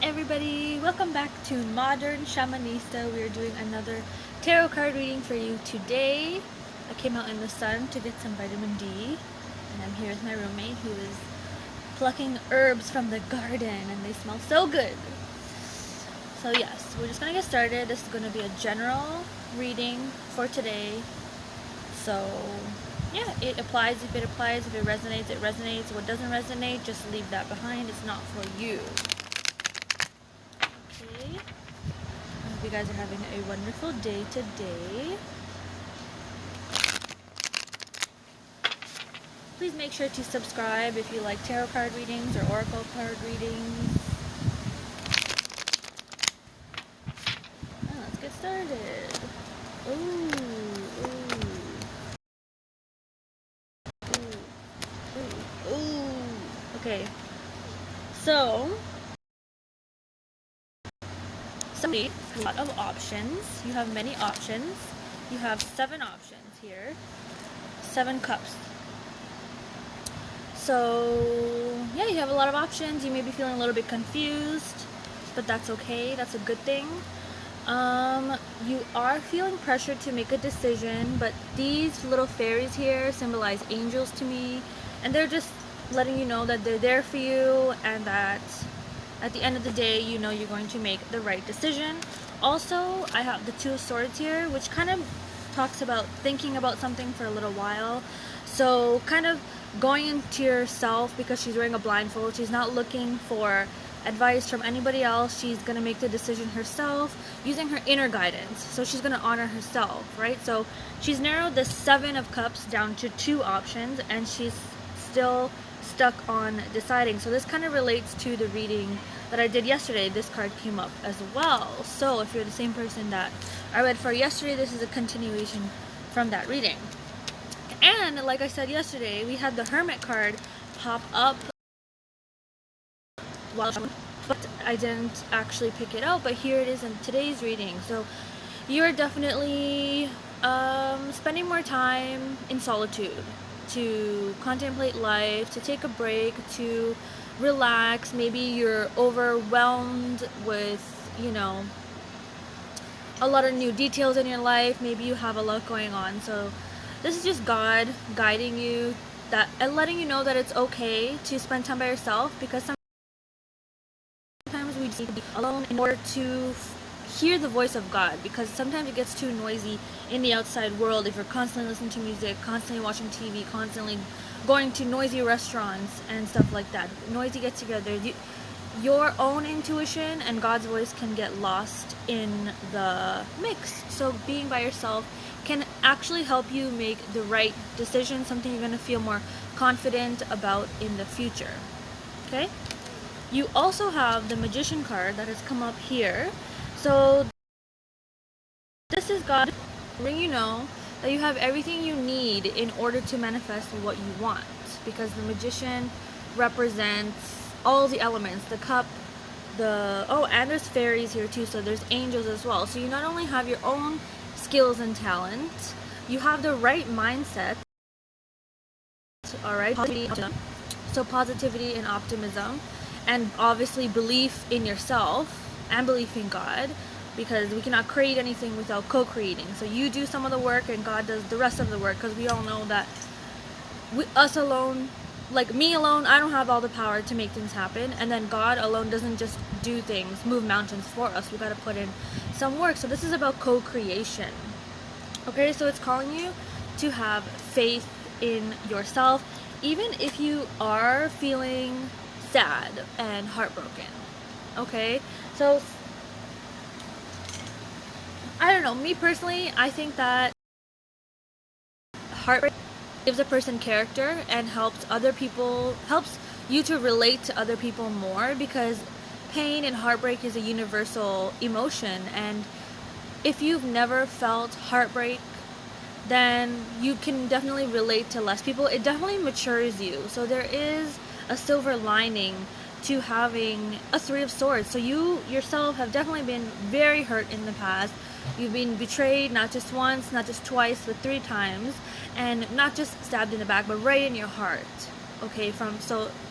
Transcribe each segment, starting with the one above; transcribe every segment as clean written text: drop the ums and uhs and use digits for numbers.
everybody, welcome back to Modern Shamanista. We are doing another tarot card reading for you today. I came out in the sun to get some vitamin D, and I'm here with my roommate who is plucking herbs from the garden, and they smell so good. So yes, we're just gonna get started. This is gonna be a general reading for today. So yeah, it applies if it applies. If it resonates, it resonates. What doesn't resonate, just leave that behind. It's not for you. Okay. I hope you guys are having a wonderful day today. Please make sure to subscribe if you like tarot card readings or oracle card readings. Let's get started. Ooh. Okay, so somebody has a lot of options. You have many options. You have 7 options here. 7 cups. So yeah, you have a lot of options. You may be feeling a little bit confused, but that's okay. That's a good thing. You are feeling pressured to make a decision, but these little fairies here symbolize angels to me, and they're just letting you know that they're there for you, and that at the end of the day, you know you're going to make the right decision. Also, I have the 2 of Swords here, which kind of talks about thinking about something for a little while. So kind of going into yourself, because she's wearing a blindfold. She's not looking for advice from anybody else. She's going to make the decision herself using her inner guidance. So she's going to honor herself, right? So she's narrowed the 7 of Cups down to 2 options, and she's still stuck on deciding. So this kind of relates to the reading that I did yesterday. This card came up as well. So if you're the same person that I read for yesterday, this is a continuation from that reading. And like I said yesterday, we had the Hermit card pop up, but I didn't actually pick it out, but here it is in today's reading. So you're definitely spending more time in solitude, to contemplate life, to take a break, to relax. Maybe you're overwhelmed with, a lot of new details in your life. Maybe you have a lot going on. So this is just God guiding you and letting you know that it's okay to spend time by yourself, because sometimes we just need to be alone in order to hear the voice of God, because sometimes it gets too noisy in the outside world. If you're constantly listening to music, constantly watching TV, constantly going to noisy restaurants and stuff like that, noisy get together, your own intuition and God's voice can get lost in the mix. So being by yourself can actually help you make the right decision, something you're going to feel more confident about in the future. Okay? You also have the Magician card that has come up here. So this is God letting you know that you have everything you need in order to manifest what you want, because the Magician represents all the elements, the cup, and there's fairies here too, so there's angels as well. So you not only have your own skills and talent, you have the right mindset, all right, so positivity and optimism, and obviously belief in yourself and belief in God, because we cannot create anything without co-creating. So you do some of the work and God does the rest of the work, because we all know that us alone, like me alone, I don't have all the power to make things happen, and then God alone doesn't just do things, move mountains for us. We got to put in some work. So this is about co-creation. Okay, so it's calling you to have faith in yourself, even if you are feeling sad and heartbroken. Okay, so I don't know, me personally, I think that heartbreak gives a person character and helps you to relate to other people more, because pain and heartbreak is a universal emotion, and if you've never felt heartbreak, then you can definitely relate to less people. It definitely matures you. So there is a silver lining to having a 3 of Swords. So you yourself have definitely been very hurt in the past. You've been betrayed, not just once, not just twice, but 3 times, and not just stabbed in the back, but right in your heart. Okay,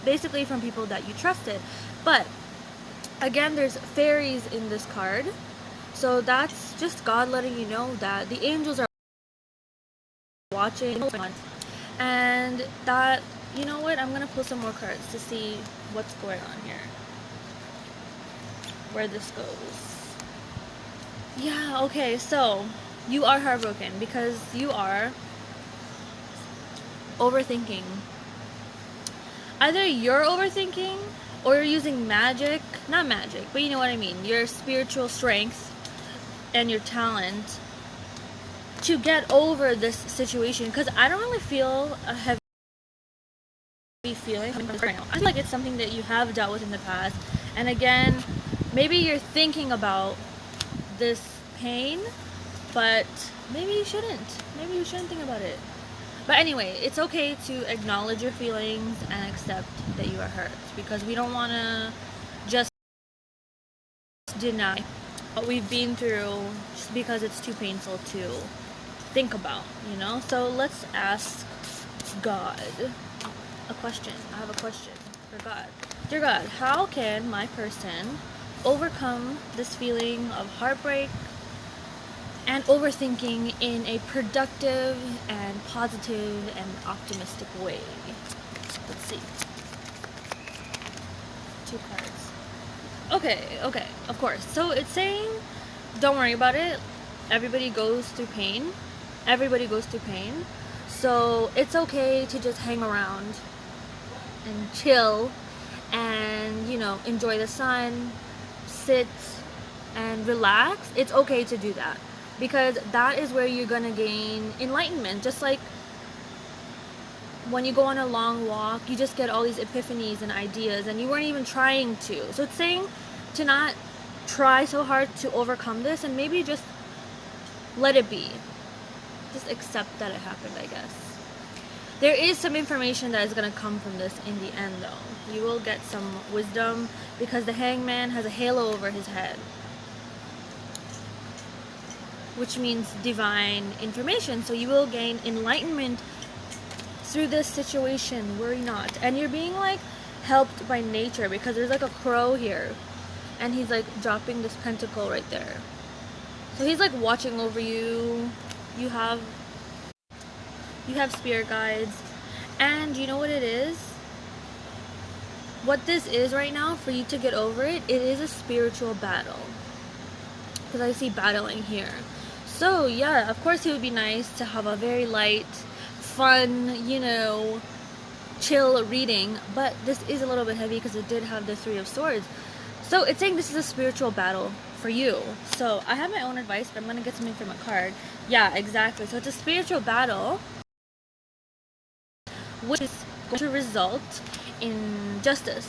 basically from people that you trusted. But Again, there's fairies in this card. So that's just God letting you know that the angels are watching, and that, you know what, I'm gonna pull some more cards to see what's going on here, where this goes. Yeah, okay, so you are heartbroken because you are overthinking. Either you're overthinking or you're using magic, not magic, but you know what I mean, your spiritual strength and your talent to get over this situation, because I don't really feel a heavy feeling right now. I feel like it's something that you have dealt with in the past, and again, maybe you're thinking about this pain, but maybe you shouldn't. Maybe you shouldn't think about it. But anyway, it's okay to acknowledge your feelings and accept that you are hurt, because we don't want to just deny what we've been through just because it's too painful to think about, you know? So let's ask God a question. I have a question for God. Dear God, how can my person overcome this feeling of heartbreak and overthinking in a productive and positive and optimistic way? Let's see. 2 cards. Okay, of course. So it's saying, don't worry about it. Everybody goes through pain. So it's okay to just hang around and chill and, you know, enjoy the sun, sit and relax. It's okay to do that, because that is where you're gonna gain enlightenment. Just like when you go on a long walk, you just get all these epiphanies and ideas and you weren't even trying to. So it's saying to not try so hard to overcome this, and maybe just let it be. Just accept that it happened, I guess. There is some information that is going to come from this in the end, though. You will get some wisdom, because the hangman has a halo over his head, which means divine information. So you will gain enlightenment through this situation. Worry not. And you're being like helped by nature, because there's like a crow here and he's like dropping this pentacle right there. So he's like watching over you. You have spirit guides, and you know what it is? What this is right now, for you to get over it, it is a spiritual battle, because I see battling here. So yeah, of course it would be nice to have a very light, fun, you know, chill reading, but this is a little bit heavy because it did have the 3 of Swords. So it's saying this is a spiritual battle for you. So I have my own advice, but I'm going to get something from a card. Yeah, exactly. So it's a spiritual battle, which is going to result in justice.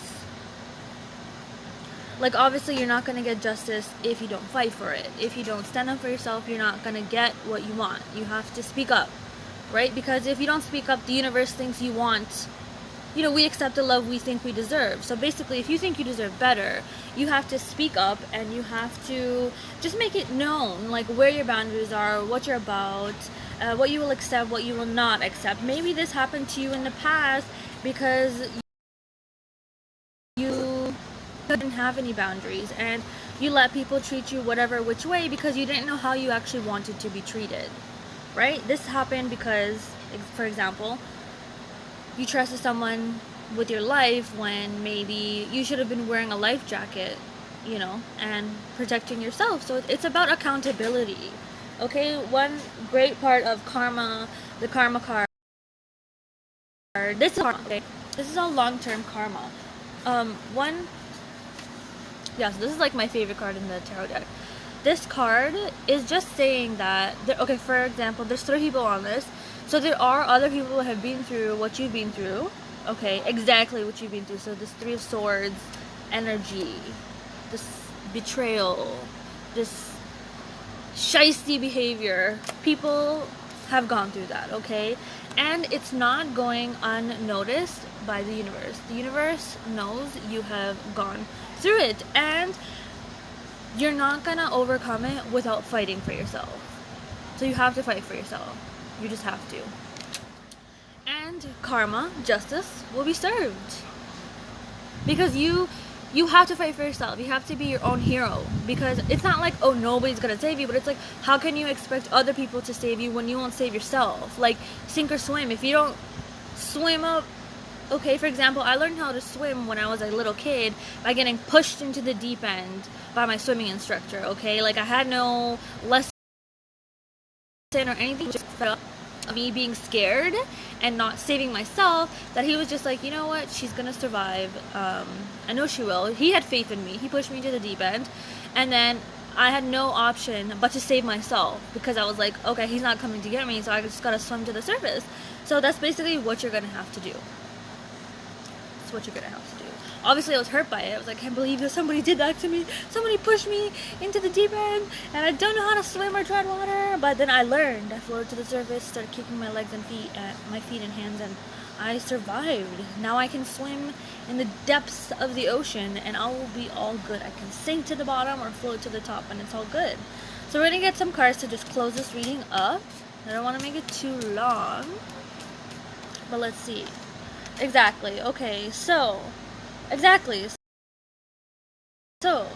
Like, obviously you're not going to get justice if you don't fight for it. If you don't stand up for yourself, you're not going to get what you want. You have to speak up, right? Because if you don't speak up, the universe thinks you want, you know, we accept the love we think we deserve. So basically, if you think you deserve better, you have to speak up, and you have to just make it known, like, where your boundaries are, what you're about, what you will accept, what you will not accept. Maybe this happened to you in the past because you didn't have any boundaries, and you let people treat you whatever which way because you didn't know how you actually wanted to be treated, right? This happened because, for example, you trusted someone with your life when maybe you should have been wearing a life jacket, you know, and protecting yourself. So it's about accountability. Okay, one great part of karma, the karma card. This is karma, okay? This is all long-term karma. So this is like my favorite card in the tarot deck. This card is just saying that, okay, for example, there's 3 people on this. So there are other people who have been through what you've been through. Okay, exactly what you've been through. So this 3 of Swords energy, this betrayal, this shisty behavior. People have gone through that, okay? And it's not going unnoticed by the universe. The universe knows you have gone through it, and you're not gonna overcome it without fighting for yourself. So you have to fight for yourself. You just have to. And karma, justice, will be served. Because you you have to fight for yourself. You have to be your own hero, because it's not like, oh, nobody's gonna save you, but it's like, how can you expect other people to save you when you won't save yourself? Like, sink or swim. If you don't swim up, okay, for example, I learned how to swim when I was a little kid by getting pushed into the deep end by my swimming instructor, okay? Like, I had no lesson or anything, just felt me being scared and not saving myself, that he was just like, you know what, she's gonna survive. I know she will. He had faith in me. He pushed me into the deep end, and then I had no option but to save myself, because I was like, okay, he's not coming to get me, so I just gotta swim to the surface. So that's basically what you're gonna have to do. That's what you're gonna have to do. Obviously, I was hurt by it. I was like, I can't believe that somebody did that to me. Somebody pushed me into the deep end, and I don't know how to swim or tread water. But then I learned. I floated to the surface, started kicking my legs and feet, my feet and hands, and I survived. Now I can swim in the depths of the ocean, and I will be all good. I can sink to the bottom or float to the top, and it's all good. So we're gonna get some cards to just close this reading up. I don't want to make it too long, but let's see. Exactly. Okay, so exactly. So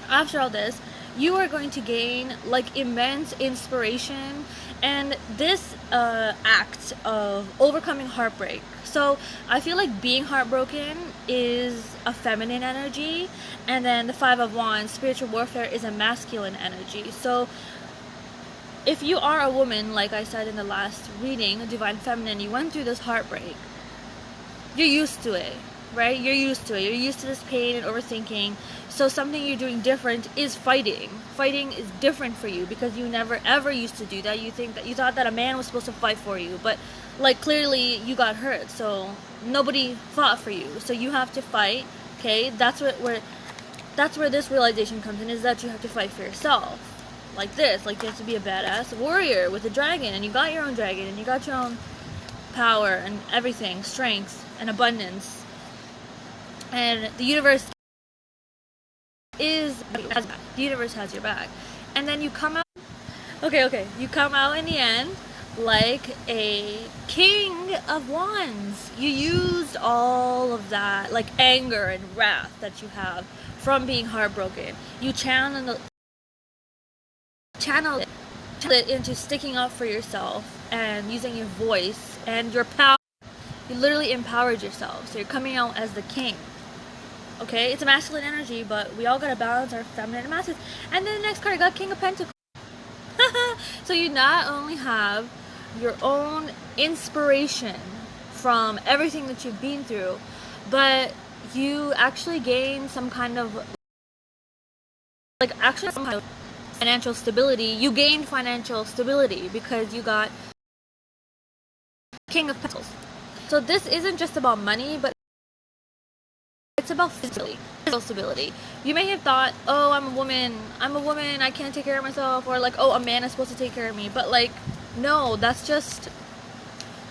after all this, you are going to gain like immense inspiration and this act of overcoming heartbreak. So I feel like being heartbroken is a feminine energy, and then the Five of Wands, spiritual warfare, is a masculine energy. So if you are a woman, like I said in the last reading, divine feminine, you went through this heartbreak, you're used to it, right? You're used to it. You're used to this pain and overthinking. So something you're doing different is fighting. Fighting is different for you because you never ever used to do that. You thought that a man was supposed to fight for you, but like clearly you got hurt, so nobody fought for you. So you have to fight. Okay, that's where this realization comes in, is that you have to fight for yourself. Like this, like you have to be a badass warrior with a dragon, and you got your own dragon, and you got your own power and everything, strength and abundance, and the universe has your back. And then you come out, you come out in the end like a king of wands. You used all of that, like anger and wrath that you have from being heartbroken. You channel it into sticking up for yourself and using your voice and your power. You literally empowered yourself, so you're coming out as the king. Okay, it's a masculine energy, but we all gotta balance our feminine and masculine. And then the next card, I got King of Pentacles. So you not only have your own inspiration from everything that you've been through, but you actually gain some kind of financial stability. You gained financial stability because you got King of Pentacles. So this isn't just about money, but it's about physical stability. You may have thought, oh, I'm a woman, I can't take care of myself, or like, oh, a man is supposed to take care of me. But like, no, that's just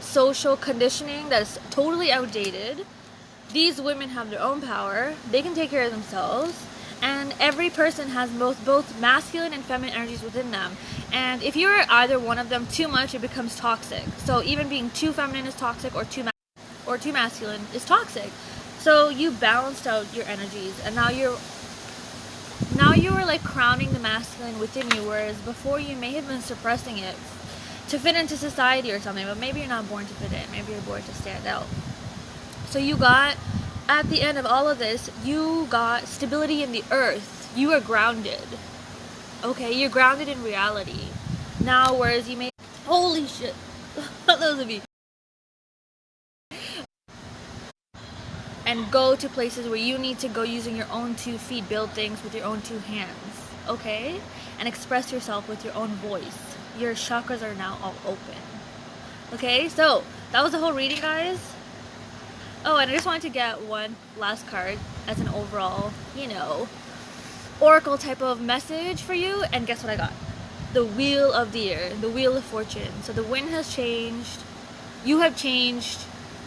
social conditioning that is totally outdated. These women have their own power. They can take care of themselves. And every person has both masculine and feminine energies within them. And if you're either one of them too much, it becomes toxic. So even being too feminine is toxic, or too masculine is toxic. So you balanced out your energies, and now you are like crowning the masculine within you, whereas before you may have been suppressing it to fit into society or something. But maybe you're not born to fit in. Maybe you're born to stand out. So you got, at the end of all of this, you got stability in the earth. You are grounded. Okay, you're grounded in reality. Now, whereas you may, holy shit, those of you, and go to places where you need to go using your own 2 feet, build things with your own 2 hands, okay? And express yourself with your own voice. Your chakras are now all open. Okay, so that was the whole reading, guys. Oh, and I just wanted to get one last card as an overall, oracle type of message for you. And guess what I got? The Wheel of the Year, the Wheel of Fortune. So the wind has changed. You have changed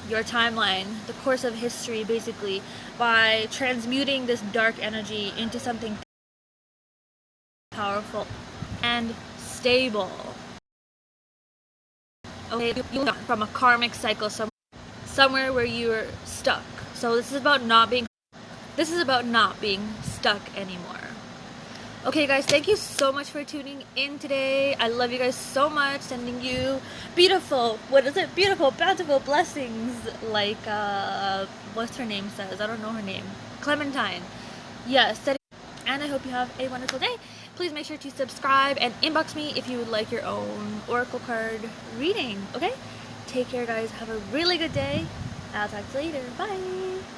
your timeline, the course of history, basically, by transmuting this dark energy into something powerful and stable. Okay, you from a karmic cycle somewhere where you're stuck. So this is about not being This is about not being stuck anymore. Okay guys, thank you so much for tuning in today. I love you guys so much. Sending you beautiful, beautiful, bountiful blessings, like what's her name says? I don't know her name. Clementine. Yes. And I hope you have a wonderful day. Please make sure to subscribe and inbox me if you would like your own oracle card reading. Okay? Take care guys. Have a really good day. I'll talk to you later. Bye.